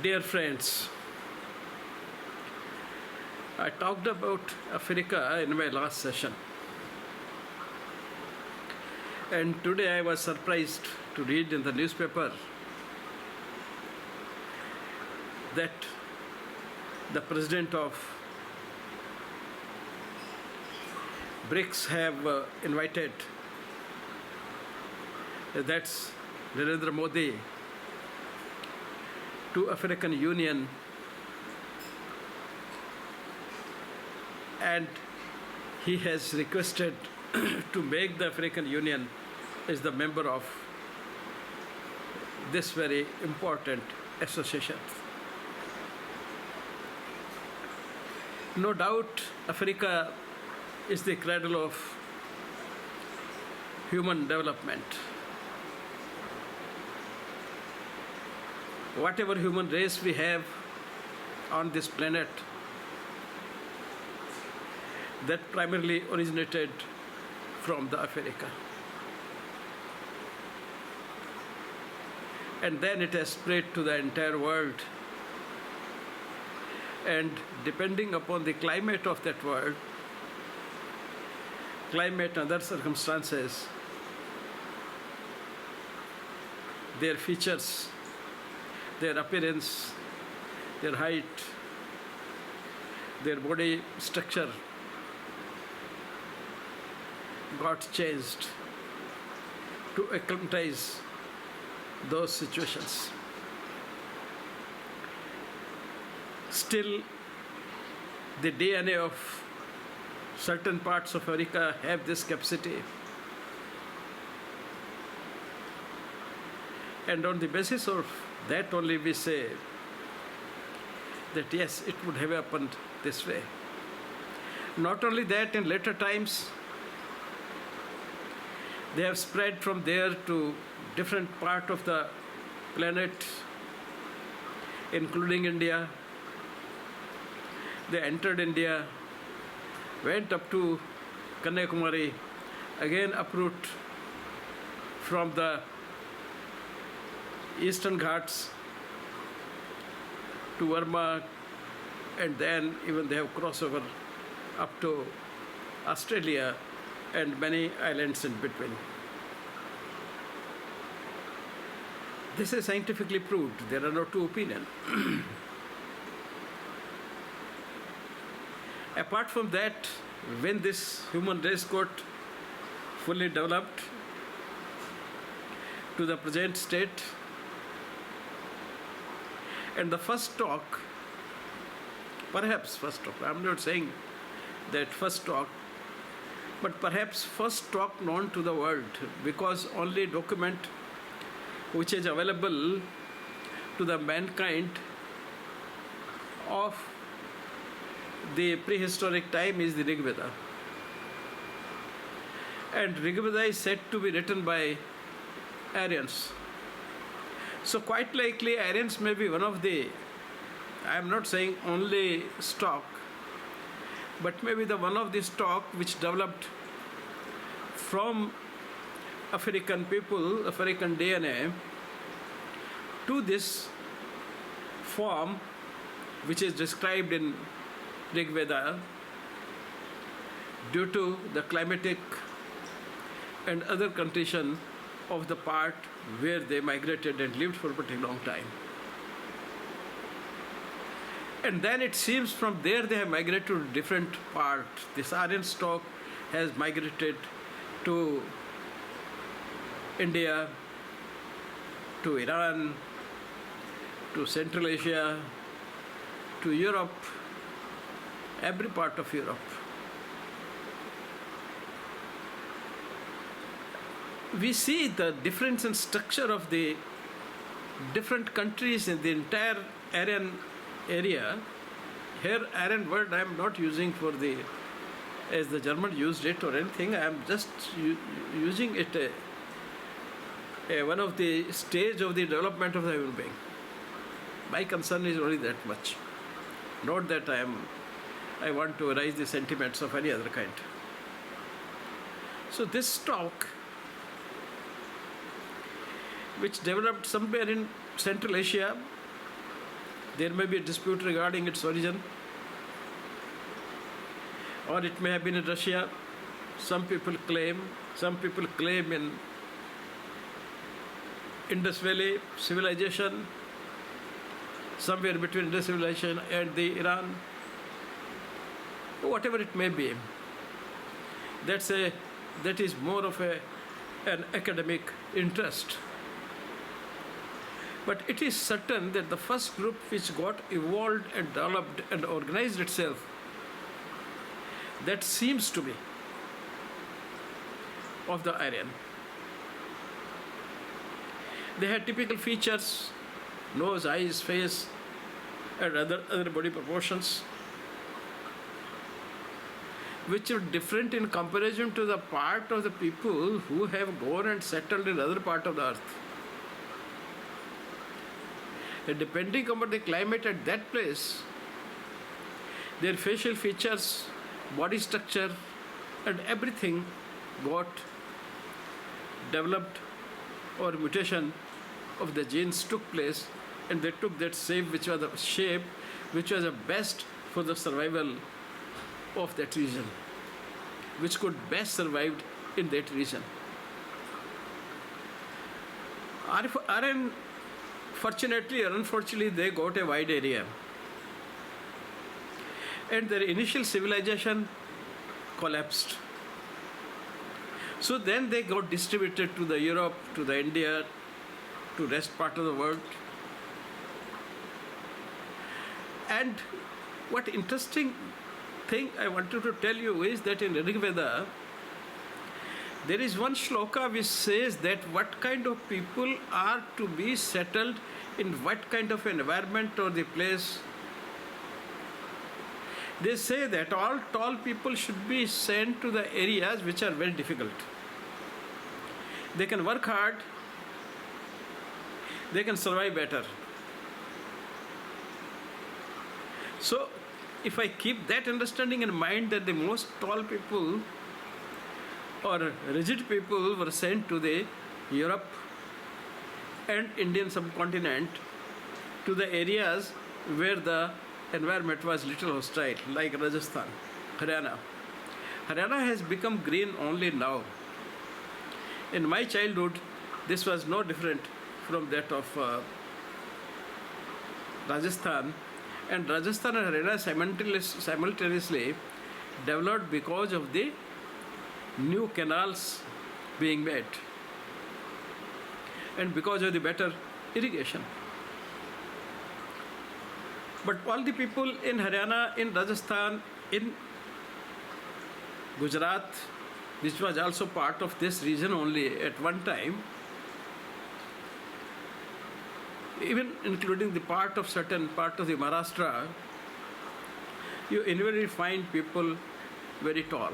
Dear friends, I talked about Africa in my last session. And today I was surprised to read in the newspaper that the president of BRICS have invited, that's Narendra Modi, to African Union, and he has requested to make the African Union as the member of this very important association. No doubt Africa is the cradle of human development. Whatever human race we have on this planet, that primarily originated from the Africa. And then it has spread to the entire world. And depending upon the climate of that world, climate and other circumstances, their features, their appearance, their height, their body structure got changed to acclimatize those situations. Still, the DNA of certain parts of Africa have this capacity. And on the basis of that only we say that yes, it would have happened this way. Not only that, in later times, they have spread from there to different part of the planet, including India. They entered India, went up to Kanyakumari, again uproot from the Eastern Ghats to Burma, and then even they have crossover up to Australia and many islands in between. This is scientifically proved. There are no two opinions. Apart from that, when this human race got fully developed to the present state, and the first talk, perhaps first talk, I'm not saying that first talk, but perhaps first talk known to the world, because only document which is available to the mankind of the prehistoric time is the RIGVEDA. And RIGVEDA is said to be written by ARYANS. So quite likely ARYANS may be one of the, I am not saying only stock, but maybe the one of the stock which developed from African people, African DNA, to this form which is described in RIGVEDA due to the climatic and other condition of the part where they migrated and lived for a pretty long time. And then it seems from there they have migrated to different parts. This Aryan stock has migrated to India, to Iran, to Central Asia, to Europe, every part of Europe. We see the difference in structure of the different countries in the entire Aryan area. Here, Aryan word I am not using for the, as the German used it or anything, I am just using it one of the stage of the development of the human being. My concern is only that much. Not that I want to raise the sentiments of any other kind. So this stock which developed somewhere in Central Asia, There may be a dispute regarding its origin, or it may have been in Russia. Some people claim in Indus Valley civilization, somewhere between Indus civilization and the Iran, whatever it may be. That is more of an academic interest. But it is certain that the first group which got evolved and developed and organized itself, that seems to be of the Aryan. They had typical features, nose, eyes, face, and other body proportions, which are different in comparison to the part of the people who have gone and settled in other part of the earth. And depending upon the climate at that place, their facial features, body structure, and everything got developed, or mutation of the genes took place, and they took that shape which was the best for the survival of that region, which could best survive in that region. Aryan, fortunately or unfortunately, they got a wide area, and their initial civilization collapsed. So then they got distributed to the Europe, to the India, to rest part of the world. And what interesting thing I wanted to tell you is that in RIGVEDA, there is one shloka which says that what kind of people are to be settled in what kind of environment or the place. They say that all tall people should be sent to the areas which are very difficult. They can work hard, they can survive better. So, if I keep that understanding in mind, that the most tall people or rigid people were sent to the Europe and Indian subcontinent, to the areas where the environment was little hostile, like Rajasthan, Haryana. Haryana has become green only now. In my childhood, this was no different from that of Rajasthan. And Rajasthan and Haryana simultaneously developed because of the new canals being made and because of the better irrigation. But all the people in Haryana, in Rajasthan, in Gujarat, which was also part of this region only at one time, even including the certain part of the Maharashtra, you invariably find people very tall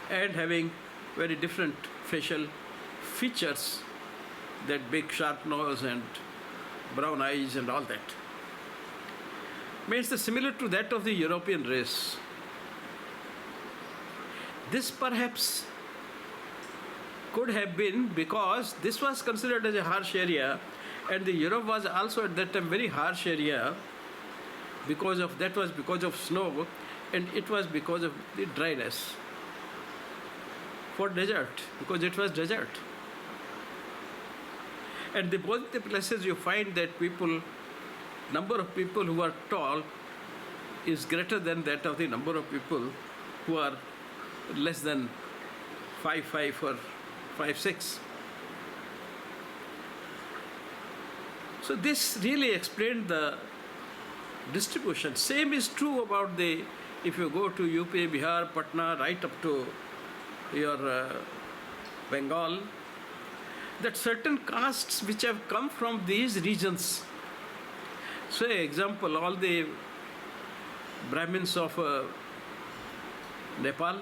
and having very different facial features, that big sharp nose and brown eyes and all that. Means similar to that of the European race. This perhaps could have been because this was considered as a harsh area, and the Europe was also at that time very harsh area because of snow, and it was because of the dryness. For desert, because it was desert. And both the places you find that number of people who are tall is greater than that of the number of people who are less than 5'5" or 5'6". So this really explained the distribution. Same is true about if you go to UP, Bihar, Patna, right up to your Bengal, that certain castes which have come from these regions. Say, example, all the Brahmins of Nepal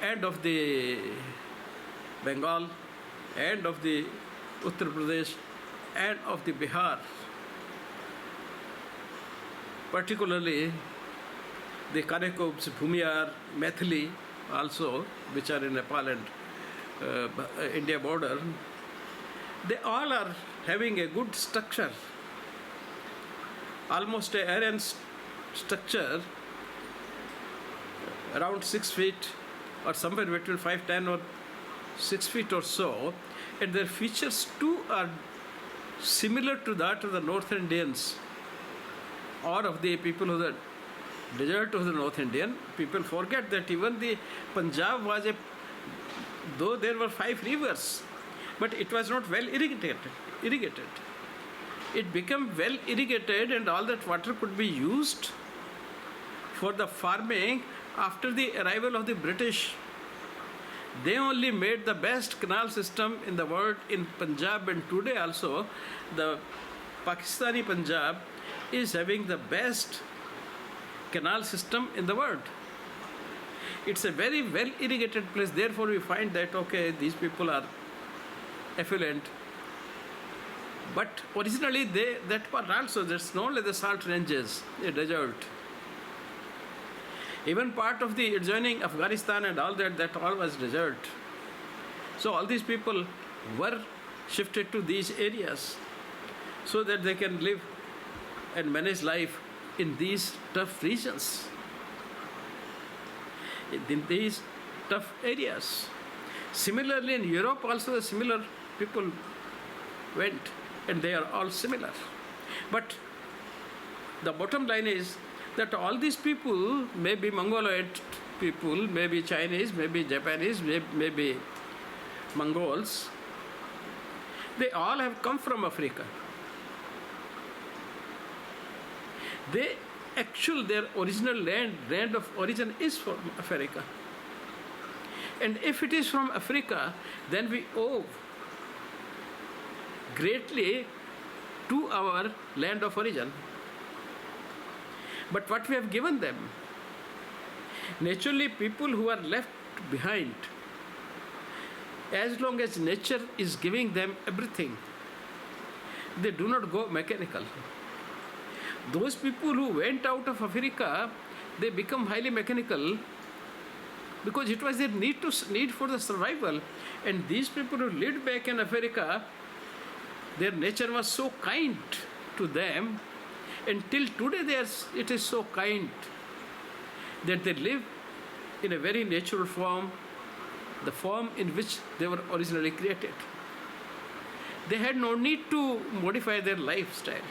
and of the Bengal and of the Uttar Pradesh and of the Bihar, particularly the Karekubs, Bhumiyar, Maithili also, which are in Nepal and India border, they all are having a good structure almost a Aryan structure around 6 feet or somewhere between 5'10" or 6 feet or so, and their features too are similar to that of the North Indians or of the people of the desert of the North Indian. People forget that even the Punjab was though there were 5 rivers, but it was not well irrigated. It became well irrigated, and all that water could be used for the farming after the arrival of the British. They only made the best canal system in the world in Punjab, and today also the Pakistani Punjab is having the best canal system in the world. It's a very well irrigated place. Therefore we find that, okay, these people are affluent. But originally that part also, there's not only the salt ranges, a desert. Even part of the adjoining Afghanistan and all that all was desert. So all these people were shifted to these areas so that they can live and manage life in these tough regions, in these tough areas. Similarly, in Europe also the similar people went, and they are all similar. But the bottom line is that all these people, may be Mongoloid people, maybe Chinese, maybe Japanese, maybe Mongols, they all have come from Africa. Their original land of origin is from Africa. And if it is from Africa, then we owe greatly to our land of origin. But what we have given them? Naturally, people who are left behind, as long as nature is giving them everything, they do not go mechanical. Those people who went out of Africa, they become highly mechanical because it was their need for the survival. And these people who lived back in Africa, their nature was so kind to them, and till today it is so kind that they live in a very natural form, the form in which they were originally created. They had no need to modify their lifestyle.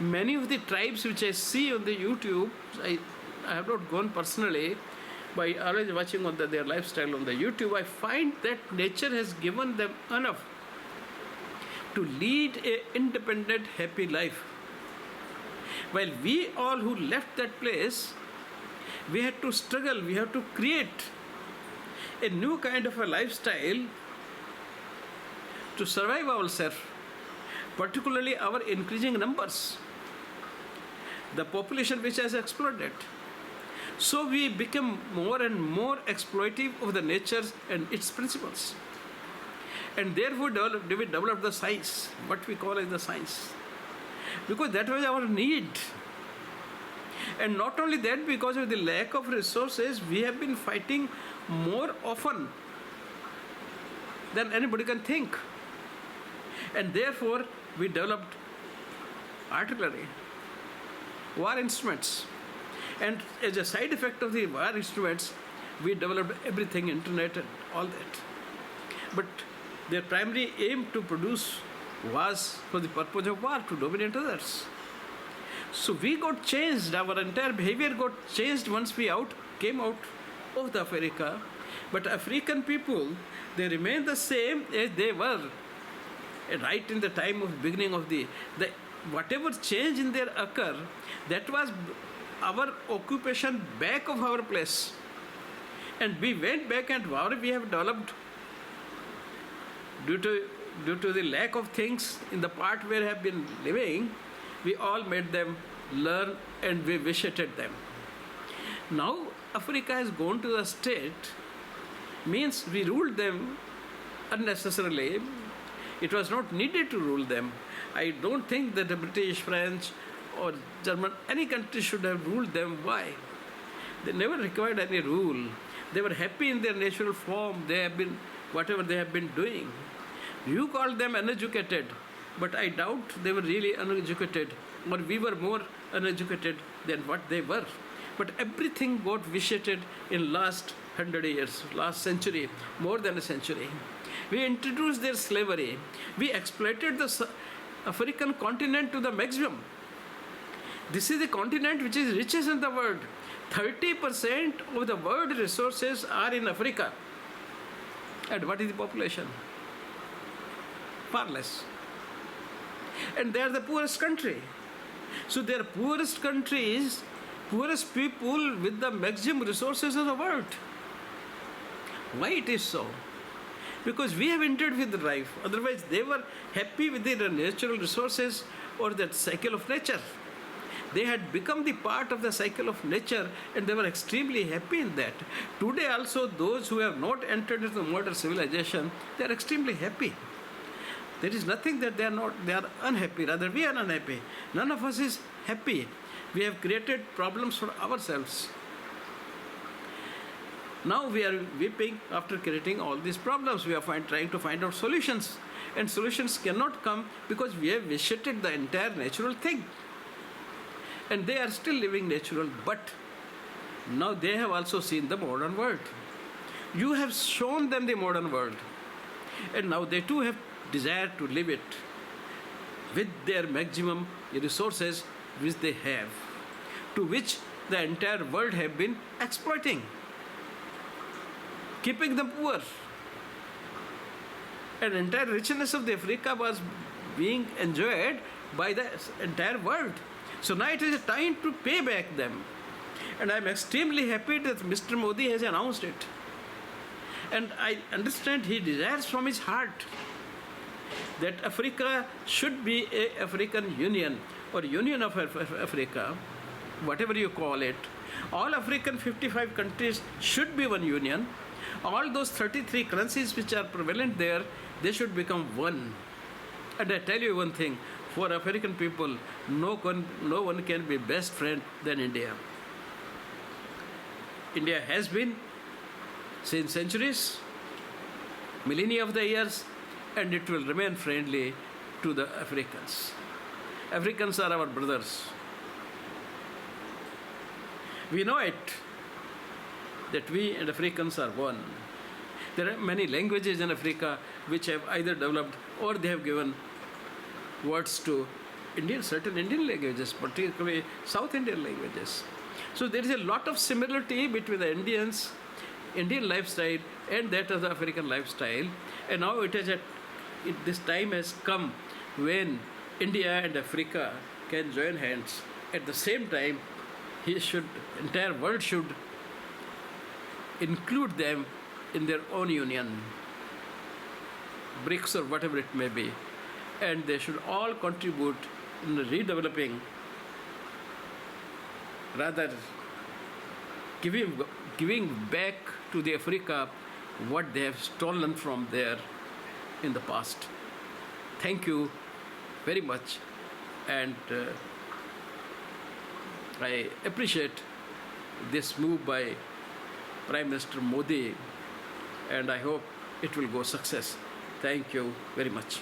Many of the tribes which I see on the YouTube, I have not gone personally, by always watching on their lifestyle on the YouTube, I find that nature has given them enough to lead an independent, happy life. While we all who left that place, we had to struggle, we have to create a new kind of a lifestyle to survive ourselves, particularly our increasing numbers, the population which has exploded. So we become more and more exploitive of the nature and its principles. And therefore we developed the science, what we call as the science. Because that was our need. And not only that, because of the lack of resources, we have been fighting more often than anybody can think. And therefore, we developed artillery, war instruments. And as a side effect of the war instruments, we developed everything, internet and all that. But their primary aim to produce was for the purpose of war, to dominate others. So we got changed, our entire behavior got changed once we came out of the Africa. But African people, they remain the same as they were right in the time of beginning of the whatever change in their occur, that was our occupation back of our place. And we went back, and whatever we have developed due to the lack of things in the part where we have been living, we all made them learn and we vitiated them. Now Africa has gone to the state, means we ruled them unnecessarily. It was not needed to rule them. I don't think that the British, French or German, any country should have ruled them. Why? They never required any rule. They were happy in their natural form. They have been, whatever they have been doing. You call them uneducated. but I doubt they were really uneducated, or we were more uneducated than what they were. But everything got vitiated in last 100 years, last century, more than a century. We introduced their slavery. We exploited the African continent to the maximum. This is the continent which is richest in the world. 30% of the world resources are in Africa. And what is the population? Far less. And they are the poorest country. So they are poorest countries, poorest people with the maximum resources of the world. Why it is so? Because we have entered with life. Otherwise, they were happy with their natural resources or that cycle of nature. They had become the part of the cycle of nature, and they were extremely happy in that. Today also, those who have not entered into modern civilization, they are extremely happy. There is nothing that they are unhappy. Rather, we are unhappy. None of us is happy. We have created problems for ourselves. Now we are weeping after creating all these problems. We are trying to find out solutions. And solutions cannot come because we have vitiated the entire natural thing. And they are still living natural, but now they have also seen the modern world. You have shown them the modern world. And now they too have desire to live it with their maximum resources which they have, to which the entire world have been exploiting, keeping them poor. And entire richness of the Africa was being enjoyed by the entire world. So now it is a time to pay back them. And I am extremely happy that Mr. Modi has announced it. And I understand he desires from his heart that Africa should be an African Union or Union of Africa, whatever you call it. All African 55 countries should be one union. All those 33 currencies which are prevalent there, they should become one. And I tell you one thing, for African people, no one can be best friend than India. India has been since centuries, millennia of the years, and it will remain friendly to the Africans. Africans are our brothers. We know it, that we and Africans are one. There are many languages in Africa which have either developed or they have given words to certain Indian languages, particularly South Indian languages. So there is a lot of similarity between the Indian lifestyle and that of the African lifestyle. And now this time has come when India and Africa can join hands. At the same time, entire world should include them in their own union, BRICS or whatever it may be. And they should all contribute in redeveloping, rather giving back to the Africa what they have stolen from there in the past. Thank you very much, and I appreciate this move by Prime Minister Modi, and I hope it will go success. Thank you very much.